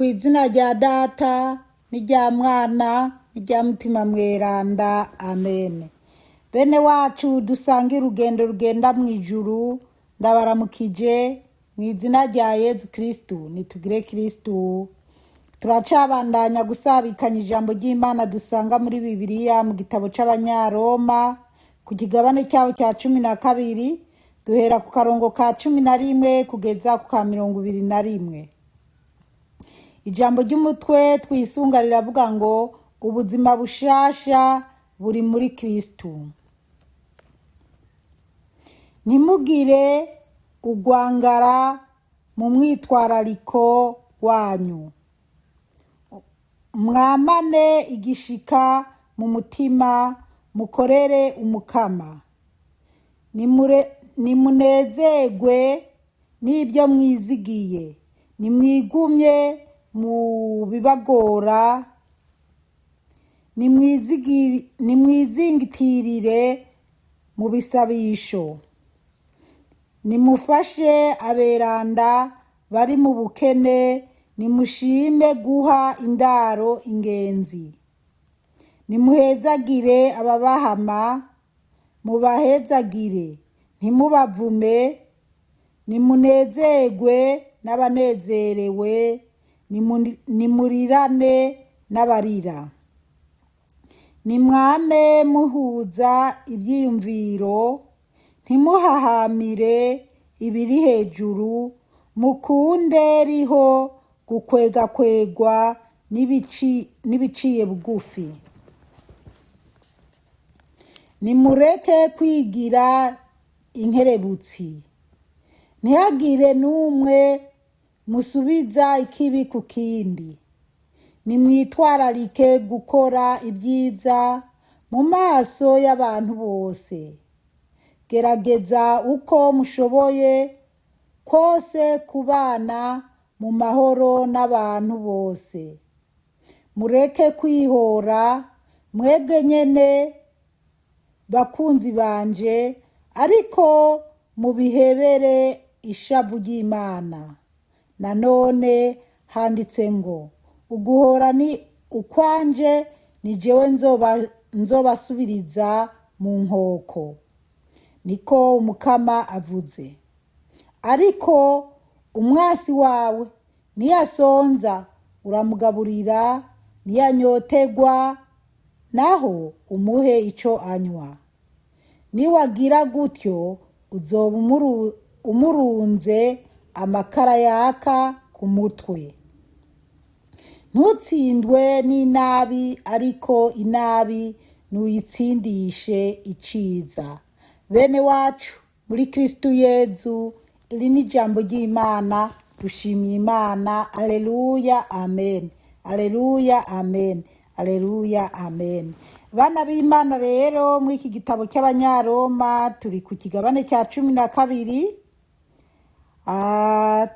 Kw'izina rya Data n'irya Mwana n'irya Mutima Mweranda, amen. Bene wacu dusange urugendo rugenda mw'ijuru, ndabaramukije mw'izina rya Yezu Kristu, nitugire Kristu. Turacabandanya gusabikanya ijambo ry'Imana dusanga muri Bibiliya mu gitabo c'Abanyaroma ku kigabane cyaho cya 12, duhera ku karongo ka 11 kugeza ku ka 21. Ijambo ry'umutwe twisunga riravuga ngo ubuzima bushasha buri muri Kristu. Ntimugire ugwangara mu mwitwarariko wanyu. Mwamane igishika mu mutima, mukorere umukama. Nimunezerwe n'ibyo mwizigiye. Nimwigumye mu bibagora. Nimwizingitirire mu bisabisho. Nimufashe aberanda bari mu bukene. Nimushime guha indaro ingenzi. Nimuhezagire ababahama, mubahezagire, ntimubavume. Nimunezerwe n'abanezerewe, nimurirane n'abarira. Nimwame muhuza ibyiyumviro, ntimuhahamire ibiri hejuru, mukunde riho gukwegakwegwa n'ibiciye bugufi. Nimureke kwigira inkerebutsi. Ntihagire n'umwe musubiza ikibi ku kindi. Nimwitwararike gukora ibyiza mu maso y'abantu bose. Gerageza uko mushoboye kose kubana mu mahoro n'abantu bose. Mureke kwihora mwebwe nyene bakunzi banje, ariko mubihebere ishavu ry'Imana. Nanone handitse ngo uguhora ni ukwanje, ni jewe nzobasubiriza mu nkoko. Niko umukama avuze. Ariko umwasi wawe niyasonza uramugaburira, niyanyotegwa naho umuhe ico anywa. Niwagira gutyo uzoba umurunze amakara yaka ku mutwe. Ntutsindwe n'inabi, ariko inabi nuyitsindishe iciza. Bene wacu muri Kristu Yezu, iri ni ijambo ry'Imana. Dushimiye Imana. Aleluya, amen. Aleluya, amen. Aleluya, amen. Bana b'Imana rero, muri iki gitabo cy'Abanyaroma turi ku kigabane cya 12.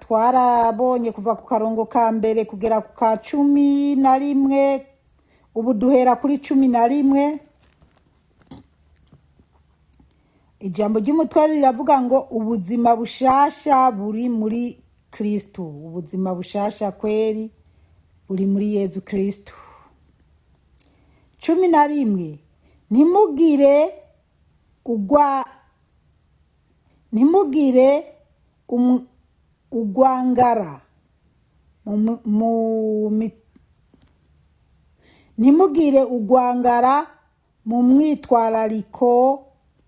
Twarabonye kuva ku karongo ka mbere kugera ku ka 11. Ubu duhera kuri 11. Ijambo ry'umutwe riravuga ngo ubuzima bushasha buri muri Kristu. Ubuzima bushasha kweri buri muri Yezu Kristu. 11. Ntimugire ugwangara ntimugire ugwangara mu mwitwarariko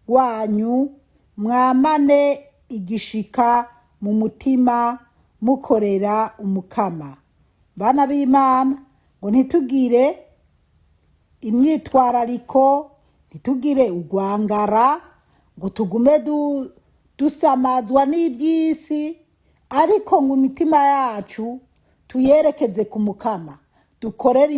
wanyu. Mwamane igishika mu mutima, mukorera umukama. Bana b'Imana, ngo ntitugire imyitwarariko, ntitugire ugwangara, ngo tugume dusamazwa n'iby'isi, ariko ngo imitima yacu tuyerekeze ku mukama. Dukorere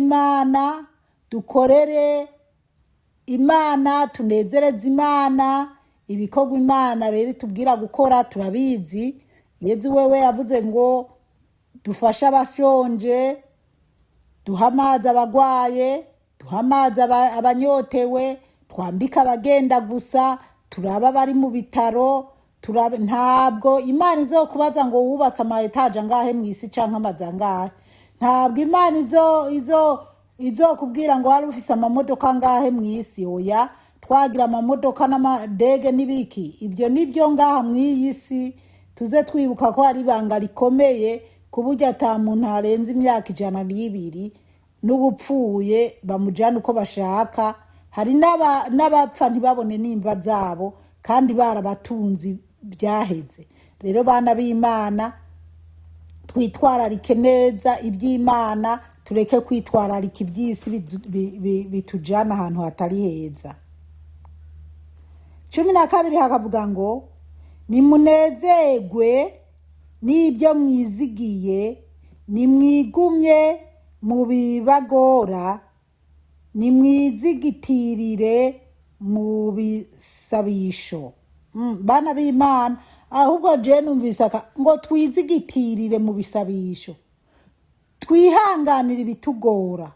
Imana, tunezereze Imana. Ibikorwa Imana rero tubwira gukora turabizi. Yezu wewe yavuze ngo dufashe abashonje, duha amazi abagwaye, duha amazi abanyotewe, twambika abagenda gusa, turaba bari mu bitaro, ntabwo Imana izokubaza ngo wubatse ama etaje angahe mw'isi canke amazu angahe. ntabwo imana izo kubwira ngo wari ufise amamodoka ngahe mu isi. Oya, twagira amamodoka n'amadege n'ibiki, ibyo nibyo ngaha mu iyi si. Tuze twibuka ko hari ibanga rikomeye ku buryo ata muntu arenze imyaka 102 n'ubupfuye bamujana uko bashaka. Hari n'abapfa ntibabone n'imva zabo kandi barabatunzi byaheze. Rero bana b'Imana, twitwararike neza iby'Imana, tureke kwitwararika iby'isi bitujana ahantu hatari heza. 12 hakavuga ngo nimunezerwe n'ibyo mwizigiye, nimwigumye mu bibagora, nimwizigitirire mu bisabisho. Bana b'Imana, ahubwo je numvise ngo twizigitirire mu bisabisho. Twihanganira ibitugora,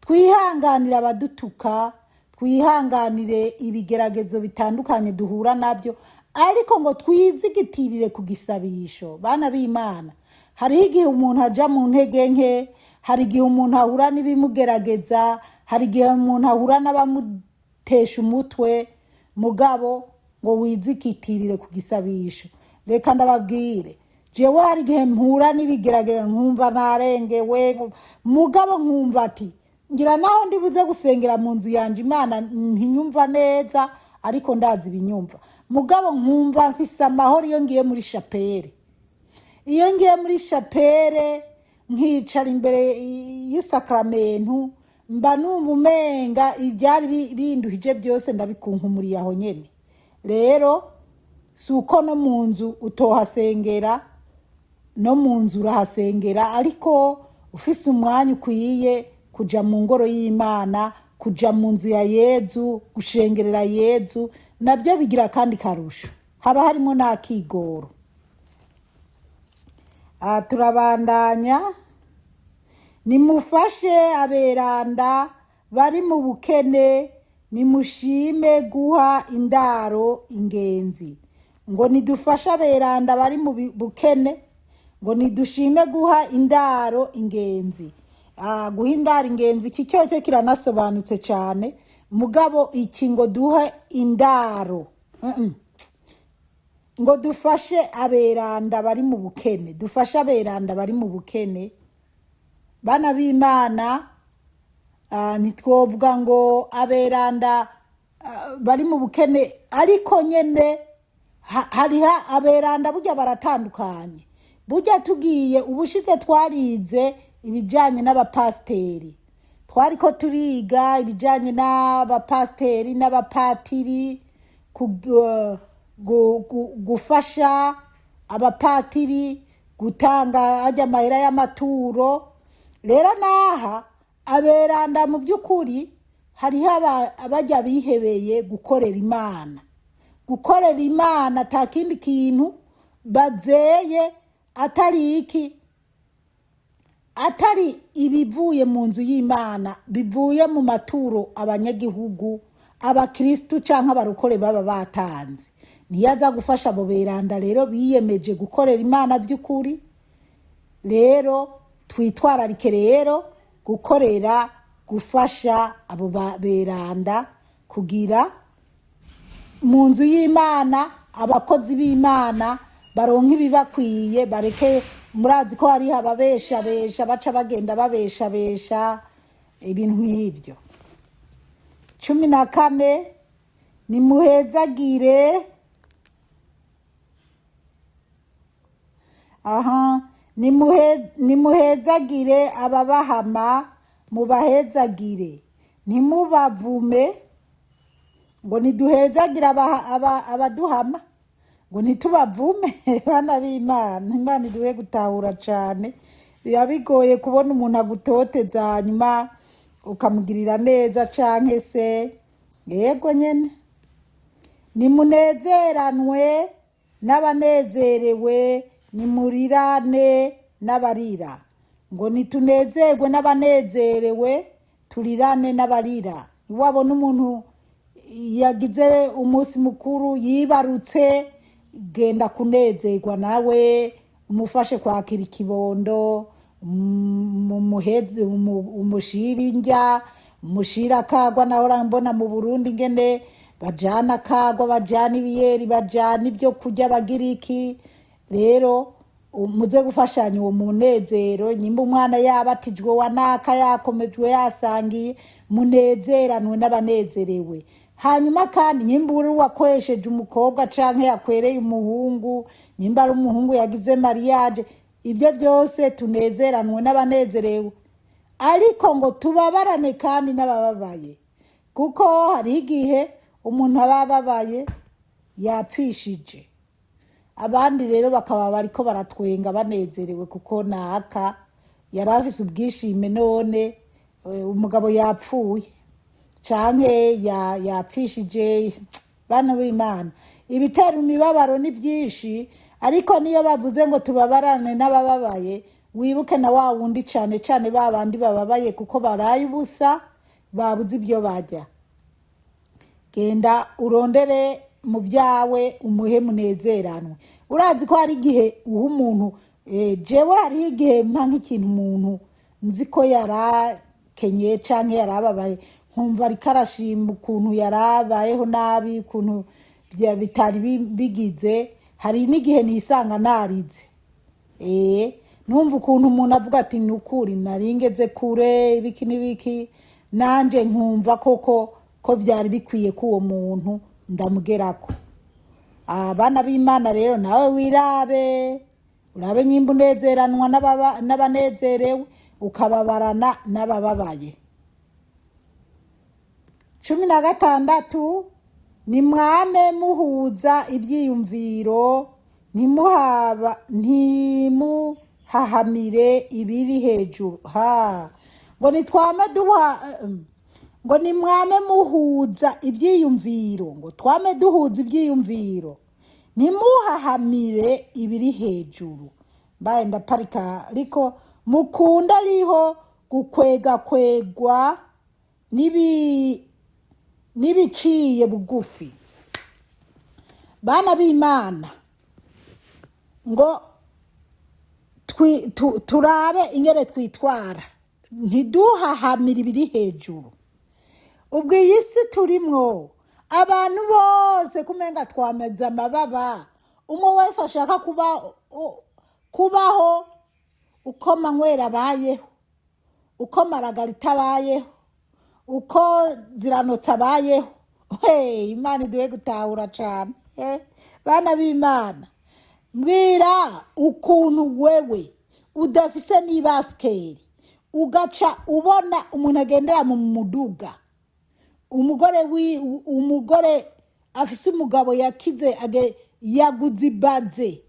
twihanganira abadutuka, twihanganire ibigeragezo bitandukanye duhura nabyo, ariko ngo twizigitirire ku gisabisho. Bana b'Imana, hariho igihe umuntu aja mu ntege nke, hari igihe umuntu ahura n'ibimugerageza, hari igihe umuntu ahura n'abamutesha umutwe, mugabo ngo wizigitirire ku gisabisho. Reka ndababwire, jewe hari igihe mpura n'ibigerageza nkumva narengewe, mugabo nkumva ati ngira naho ndibuze gusengera mu nzu yanje Imana ntinyumva neza, ariko ndazi ibinyumva. Mugabo nkumva mfise amahoro iyo ngiye muri chapelle. Iyo ngiye muri chapelle nkicara imbere y'isakramento, mba numva umenga ibyari binduhije byose ndabikunkumuriye aho nyene. Rero suko no mu nzu utohasengera, no mu nzu urahasengera, ariko ufise umwanya ukwiye kuja mu ngoro y'Imana, kuja mu nzu ya Yezu, gushengerera Yezu, nabyo bigira kandi karusho, haba harimo n'akigoro. Turabandanya. Nimufashe aberanda bari mu bukene, nimushime guha indaro ingenzi. Ngo nidufashe aberanda bari mu bukene, ngo nidushime guha indaro ingenzi. Guha indaro ingenzi iki cyo kiranasobanutse cyane, mugabo iki ngo duha indaro, ngo dufashe aberanda bari mu bukene, dufashe aberanda bari mu bukene. Bana b'Imana, nitwovuga ngo aberanda bari mu bukene, ariko nyene hariha aberanda burya baratandukanye. Burya tugiye ubushize twarize ibijanye n'abapasteri, twariko turiga ibijanye n'abapasteri n'abapatiri, gufasha abapatiri gutanga ajya amahera y'amaturo. Rero naha aberanda mu by'ukuri hariho abajya bihebeye gukorera Imana, gukorera Imana atakindi kintu bazeye atari iki, atari ibivuye mu nzu y'Imana, bivuye mu maturo abanyagihugu, abakristu canke abarokore baba batanze. Niyaza gufasha abo beranda rero biyemeje gukorera Imana by'ukuri. Rero twitwararike rero gukorera, gufasha abo beranda kugira mu nzu y'Imana, abakozi b'Imana baronka ibibakwiye, bareke. Murazi ko hari ababeshabesha baca bagenda babeshabesha ibintu nk'ibyo. 14 nimuhezagire. Nimuhezagire ababahama, mubahezagire, ntimubavume. Ngo niduhezagire abaduhama, ngo ntitubavume. Bana b'Imana, Imana iduhe gutahura cyane. Biba bigoye kubona umuntu agutoteza hanyuma ukamugirira neza canke se. Yego nyene. Nimunezeranwe n'abanezerewe, nimurirane n'abarira. Ngo nitunezerwe n'abanezerewe, turirane n'abarira. Wabona umuntu yagize umunsi mukuru yibarutse, genda kunezerwa nawe, umufashe kwakira ikibondo, umuhezi umushira indya umushira akagwa naho mbona mu Burundi ngene bajana akagwa bajana ibiyeri bajana ibyo kurya bagira iki rero muze gufashanya uwo munezero nyimba umwana yabatijwe wanaka yakomejwe yasangiye munezeranwe n'abanezerewe hanyuma kandi nyimba uri wakwesheje umukobwa canke yakwereye umuhungu nyimba ari umuhungu yagize mariage ibyo byose tunezeranwe n'abanezerewe ariko ngo tubabarane kandi n'abababaye kuko hari igihe umuntu abababaye yapfishije abandi rero bakaba bariko baratwenga banezerewe kuko naka yarafise ubwishime none umugabo yapfuye canke yapfishije bana b'Imana ibitera imibabaro ni byinshi ariko niyo bavuze ngo tubabarane n'abababaye wibuke na wa wundi cane cane babandi bababaye kuko baraye ubusa babuze ibyo bajya genda urondere mu byawe umuhe munezeranwe urazi ko hari igihe uha umuntu jewe hari igihe mpa nk'ikintu umuntu nzi ko yarakenye canke yarababaye nkumva ariko arashima ukuntu yarabayeho nabi ukuntu bitari bigize hari n'igihe nisanga narize numva ukuntu umuntu avuga ati nukuri naringeze kure ibiki n'ibiki nanje nkumva koko ko byari bikwiye ko uwo muntu ndamugerako abana b'Imana rero nawe urabe nyimba unezeranwa n'abanezerewe ukababarana n'abababaye 16 nimwame muhuza ibyiyumviro ntimuhahamire ibiri hejuru ngo nitwame ngo nimwame muhuza ibyiyumviro ngo twame duhuza ibyiyumviro ntimuhahamire ibiri hejuru mbaye ndaparika ariko mukunda ariho gukwegwa n'ibiciye bugufi bana b'Imana ngo turabe ingere twitwara ntiduhahamire ibiri hejuru ubwo iyi si turimwo abantu bose kumenga twameze amababa umwe wese ashaka kubaho uko manywera abayeho uko maragarita abayeho uko ziranotse abayeho Imana iduhe gutahura cane bana b'Imana mbwira ukuntu wewe udafise n'ibaskeri ugaca ubona umuntu agendera mu muduga umugore afise umugabo yakize yaguze ibaze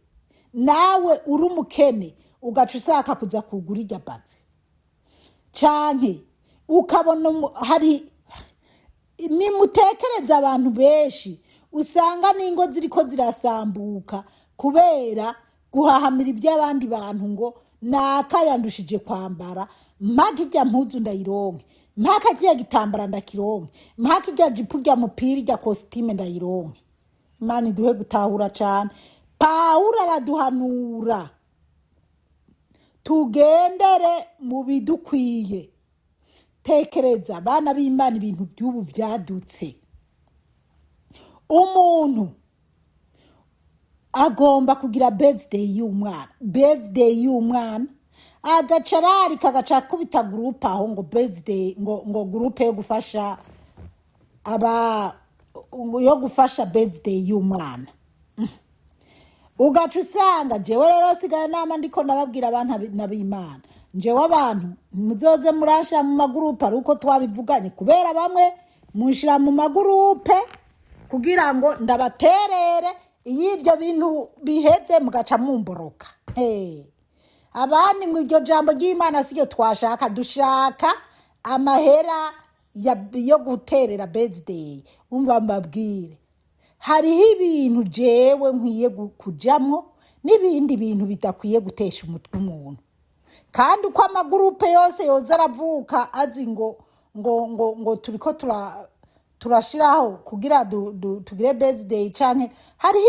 nawe uri umukene ugaca usaka kuza kugura irya baze canke ukabona hari nimutekereza abantu benshi usanga n'ingo ziriko zirasambuka kubera guhahamira iby'abandi bantu ngo nakayandushije kwambara mpaka ijya mpuzu ndayironke mpaka kiya gitambara ndakironke mpaka ijya jipu rya mupira rya costume ndayironke Imana iduhe gutahura cane Pawulo araduhanura tugendere mu bidukwiye tekereza abana b'Imana ibintu by'ubu byadutse umuntu agomba kugira birthday y'umwana agacarari kagaca kubita group aho ngo birthday ngo group yo gufasha birthday y'umwana ugaca usanga jewe rero sigaye nama ndiko nababwira abantu n'ab'Imana jewe abantu muzoze murashira mu magurupe aruko twabivuganye kubera bamwe mushira mu magurupe kugira ngo ndabaterere iy'ibyo bintu biheze mugaca mumboroka abandi mu iryo jambo ry'Imana siryo twashaka dushaka amahera yo guterera birthday umva mbabwire hariho ibintu jewe nkwiye kujamwo n'ibindi bintu bidakwiye gutesha umutwe umuntu kandi uko amagurupe yose yoza aravuka azi ngo turiko turashiraho kugira tugire birthday canke hariho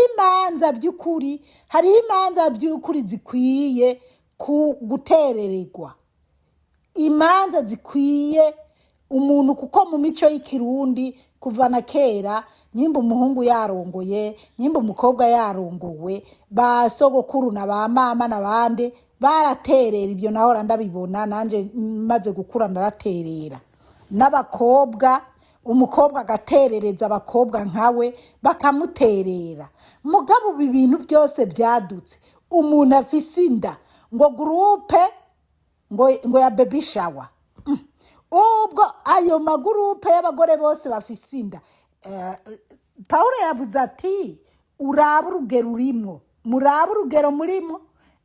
imanza by'ukuri zikwiye guterererwa imanza zikwiye umuntu, kuko mu mico y'ikirundi kuva na kera nyimba umuhungu yarongoye, nyimba umukobwa yarongowe, ba sogokuru na ba mama n'abandi baraterera. Ibyo naho ndabibona nanje maze gukura ndaraterera. N'abakobwa, umukobwa agaterereza abakobwa nkawe bakamuterera. Mugabo ibintu byose byadutse, umuntu afise inda ngo groupe ngo ya baby shower. Ubwo ayo magurupe y'abagore bose bafise inda, Paulo yavuze ati uraba urugero urimo, muraba urugero murimo.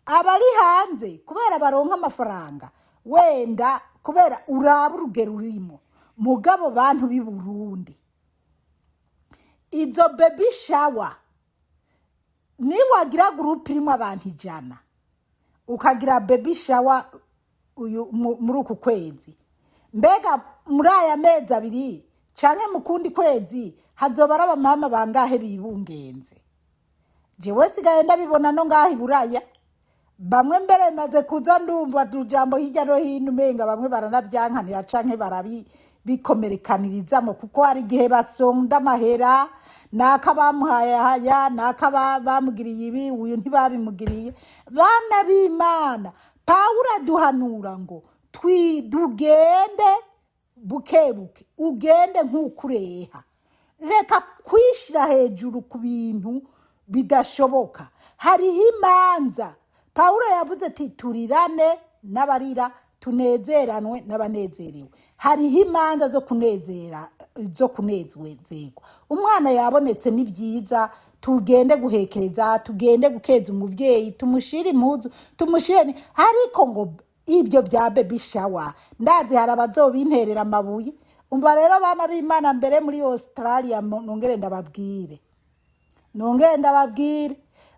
Abari hanze kubera baronka amafaranga, wenda kubera uraba urugero urimo. Mugabo bantu b'i Burundi, izo baby shower ni wagira groupe irimo abantu 100, ukagira baby shower muri uku kwezi, mbega muri aya mezi 2 canke mu kundi kwezi hazoba abamama bangahe bibungenze? Jewe sigaye ndabibona no ngaho iburaya, bamwe mbere maze kuza ndumva tujambo hirya no hino menga bamwe baranavyankanira canke bikomerekaniriza kuko hari gihe basonda amahera nakabamuhaye haya nakabamugiriye ibi uyu ntibabimugiriye. Bana b'Imana, Paulo aduhanura ngo twidugende bukebuke, ugende nk'ukureha, reka kwishira hejuru ku bintu bidashoboka. Hariho imanza. Paulo yavuze ati turirane n'abarira, tunezeranwe n'abanezerewe. Hariho imanza zo kunezera, zo kunezerwa. Umwana yabonetse ni byiza, tugende guhekereza, tugende gukeza umuvyeyi, tumushire impuzu, tumushire. Ariko ngo ibyo bya baby shower ndazi hari abazobinterera amabuye. Umva rero bana b'Imana, mbere muri Australia nongere ndababwire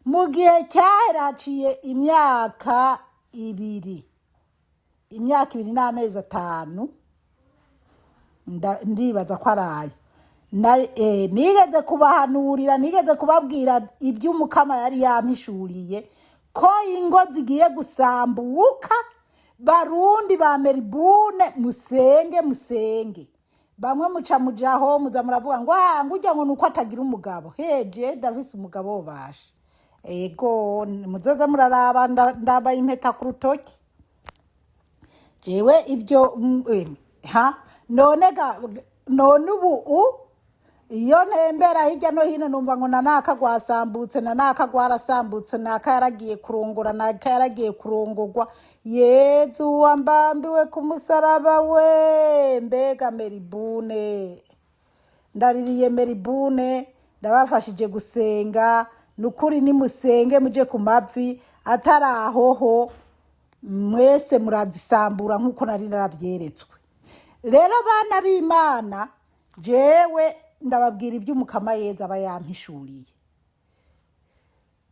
mu gihe cyaraciye imyaka 2 n'amezi 5, ndibaza ko arayo, nigeze kubahanurira, nigeze kubabwira iby'umukama yari yampishuriye ko ingo zigiye gusambuka. Barundi ba Melbourne, musenge. Bamwe muca mujaho muza muravuga ngo ngujya ngo nuko atagira umugabo. Heje Davis umugabo bashe. Ego muzoza muraraba ndambaye impeta ku rutoki. Jewe ibyo none ubu iyo ntembera hirya no hino numva ngo nanaka gwasambutse, nanaka gwarasambutse, naka yaragiye kurongora, naka yaragiye kurongogwa. Yezu wambambiwe ku musaraba we, mbega Melbourne, ndaririye Melbourne, ndabafashije gusenga. Nukuri nimusenge muje ku mavi, atarahoho mwese murazisambura nkuko nari naravyeretswe. Rero bana b'Imana, jewe ndababwira iby'umukama Yezu aba yampishuriye.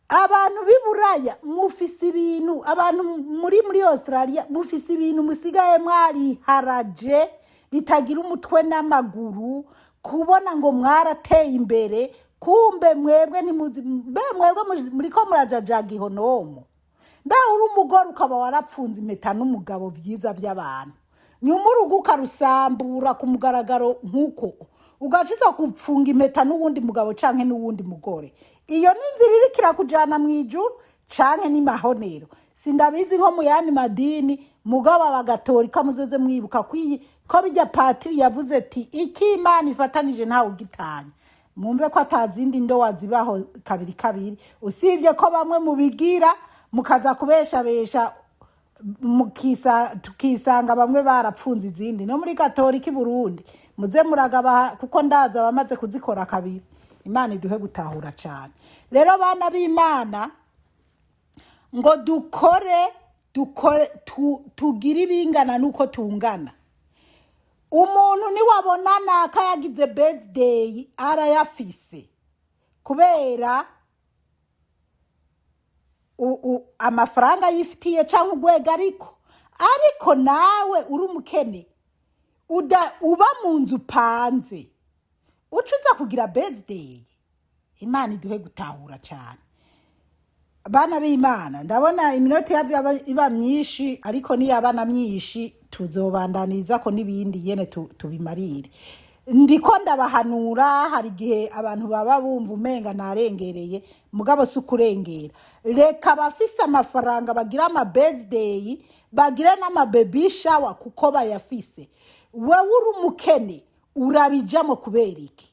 Abantu b'iburaya mufise ibintu, abantu muri Australia mufise ibintu musigaye mwari haraje bitagira umutwe n'amaguru, kubona ngo mwarateye imbere, kumbe mwebwe ntimuzi, mwebwe muriko murajajaga ihonomo. Uri umugore ukaba warapfunze impeta n'umugabo byiza by'abantu, nyuma urugo ukarusambura ku mugaragaro nk'uko ugaciza kupfunga impeta n'uwundi mugabo canke n'uwundi mugore. Iyo ni inzira irikira kujana mu ijuru canke ni mahonero, sindabizi nko mu yandi madini. Mugabo abagatolika muzoze mwibuka ko bijya patiri yavuze ati iki Imana ifatanije ntawe ugitanya. Mumve ko atazindi ndowa zibaho kabiri, usibye ko bamwe mubigira mukaza kubeshabesha tukisanga bamwe barapfunze izindi. No muri Katolika i Burundi muze muragaba, kuko ndaza bamaze kuzikora kabiri. Imana iduhe gutahura cyane. Rero bana b'Imana, ngo dukore tugire ibingana nuko tungana. Umuntu ni wabona naka yagize birthday arayafise kubera amafaranga yifitiye canke ugwega, ariko nawe uri umukene uba mu nzu panze ucuza kugira birthday. Imana iduhe gutahura cyane. Bana b'Imana, ndabona iminota iba myinshi, ariko ni abana myinshi tuzobandaniza ko n'ibindi yene tubimarire. Ndiko ndabahanura, hari igihe abantu baba bumva umenga narengereye, mugabo si ukurengera. Reka abafise amafaranga bagira ama birthday, bagire n'ama baby shower kuko bayafise. Wewe uri umukene urabijamo kubera iki?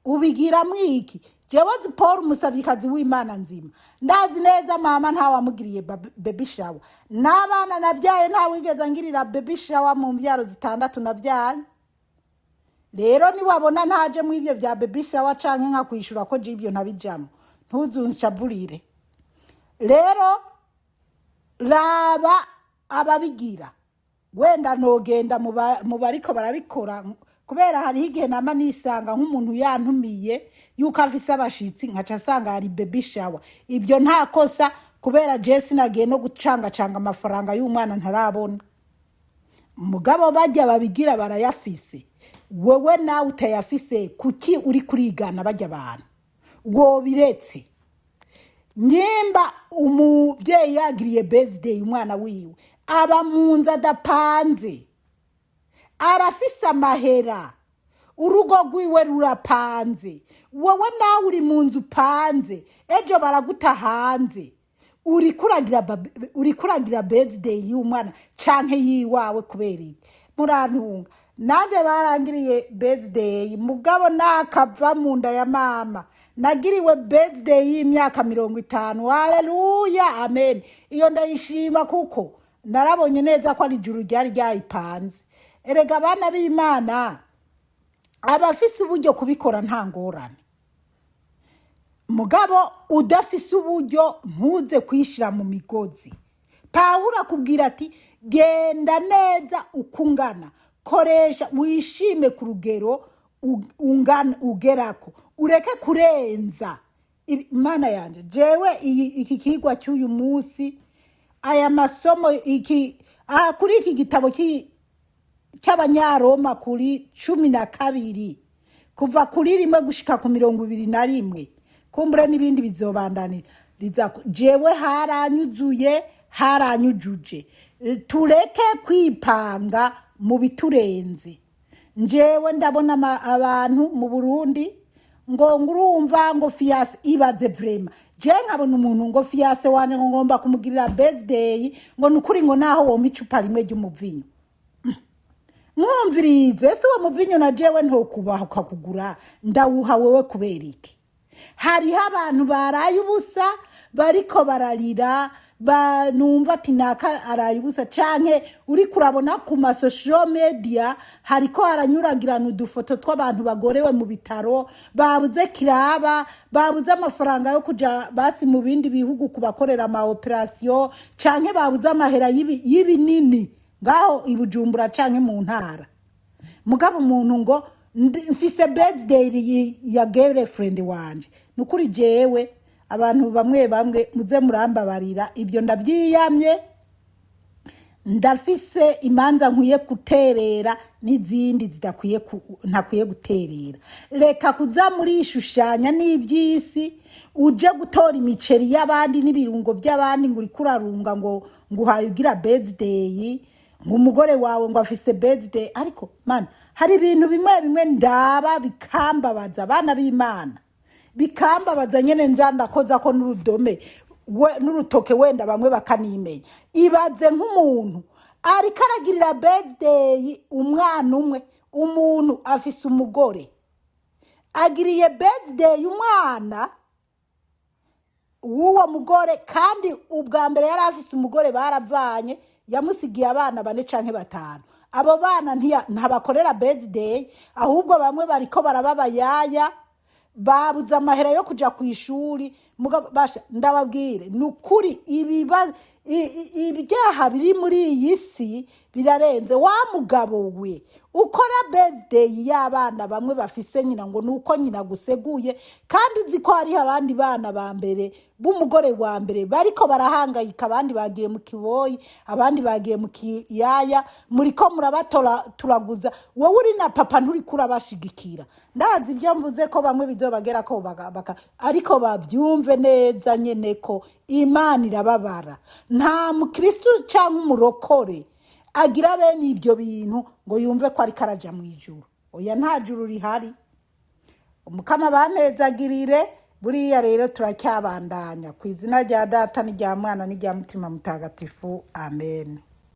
Ubigira mwiki? Jewe zi Paul umusabikazi w'Imana nzima, ndazi neza mama ntawamugiriye baby shower, n'abana navyaye ntawigeze ngirira baby shower mu mvyaro 6 navyaye. Rero ni wabona ntaje mu ivyo vya baby shower canke nka kwishura ko je ibyo ntabijamo, ntuzunshavurire. Rero raba ababigira, wenda nogenda mu bariko barabikora, kubera hari igihe nama nisanga nk'umuntu yantumiye yuko afise abashitsi nkaca sanga hari baby shower. Ibyo nta kosa, kubera je sinagiye no gucanga amafaranga y'umwana ntarabona. Mugabo bajya babigira barayafise, wewe nawe utayafise, kuki uri kurigana bajya abantu? Wo biretse. Nyimba umuvyeyi yagiriye birthday umwana wiwe, aba munza dapanze, arafise amahera, urugo rwiwe rurapanze, wowe nawe uri munzu panze, ejo baraguta hanze, uri kuragira birthday y'umwana canke yiwawe kubera iki? Murantunga. Nanje barangiriye birthday, mugabo nakava mu nda ya mama, nagiriwe birthday y'imyaka 50. Haleluya, amen. Iyo ndayishima kuko narabonye neza ko ari ijuru ryari ryayipanze. Erega abana b'Imana abafise uburyo kubikora nta ngorane, mugabo udafise uburyo ntuze kwishira mu migozi. Pawulo akubwira ati genda neza ukungana, koresha wishime ku rugero ungana ugerako, ureke kurenza. Imana yanje jewe iki kigwa cy'uyu munsi, aya masomo kuri iki gitabo cy'Abanyaroma kuri 12 kuva kuri 1 gushika ku 21, kumbure n'ibindi bizobandanira. Jewe haranyuzuye, haranyujuje. Tureke kwipanga mu biturenze. Njewe ndabona abantu mu Burundi ngo ngurumva ngo fiase ibaze vrema. Je nkabona umuntu ngo fiase wane ngo ngomba kumugirira birthday, ngo nukuri ngo naho wo micupa rimwe ry'umuvinyo. Mwumvirize, se wo muvinyo na jewe ntokubaho kakugura, ndawuha wewe kubera iki? Hari abantu baraye ubusa bariko bararira, numva ati naka arayubusa, canke uri kurabona ku ma social media hariko haranyuragirana udufoto tw'abantu bagorewe mu bitaro, babuze kiraba, babuze amafaranga yo kuja basi mu bindi bihugu kubakorera ama operation, canke babuze amahera y'ibinini ngaho ibujumbura canke mu ntara. Mugabo umuntu ngo mfise birthday ya girlfriend wanje, nukuri jewe abantu bamwe muze murambabarira, ibyo ndavyiyamye. Ndafise imanza nkwiye guterera n'izindi ntakwiye guterera. Reka kuza muri ishushanya n'ivyisi, uje gutora imiceri y'abandi n'ibirungo by'abandi ngo uri kurarunga ngo nguhaye ugira birthday, ngumugore wawe ngo afise birthday. Ariko mana, hari ibintu bimwe ndaba bikambabaza abana b'Imana, bikambabaza nyene nzandakoza ko n'urudome n'urutoke wenda bamwe bakanimenya. Ibaze nk'umuntu ariko aragirira birthday umwana umwe, umuntu afise umugore agiriye birthday umwana w'uwo mugore, kandi ubwa mbere yari afise umugore baravanye, yamusigiye abana 4 canke 5. Abo bana ntabakorera birthday, ahubwo bamwe bariko barababayaya, babuze amahera yo kuja ku ishuri. Basha ndababwire nukuri ibyaha biri muri iyi si birarenze. Wa mugabo we ukora birthday y'abana bamwe bafise nyina ngo nuko nyina guseguye, kandi uzi ko hari abandi bana ba mbere b'umugore wa mbere bariko barahangayika, abandi bagiye mu kiboyi, abandi bagiye mu kiyaya, muriko murabatora turaguza. Wowe uri na papa nturi kurabashigikira. Ndazi ibyo mvuze ko bamwe bizobagera ko ariko bavyumve neza nyene ko Imana irababara. Nta mukristo cyangwa umurokore agira bene ibyo bintu ngo yumve ko ari karaja mu ijuru. Oya, nta juru rihari. Umukama bamezagirire. Buriya rero turacyabandanya ku izina rya Data n'irya Mwana n'irya Mutima Mutagatifu. Amen.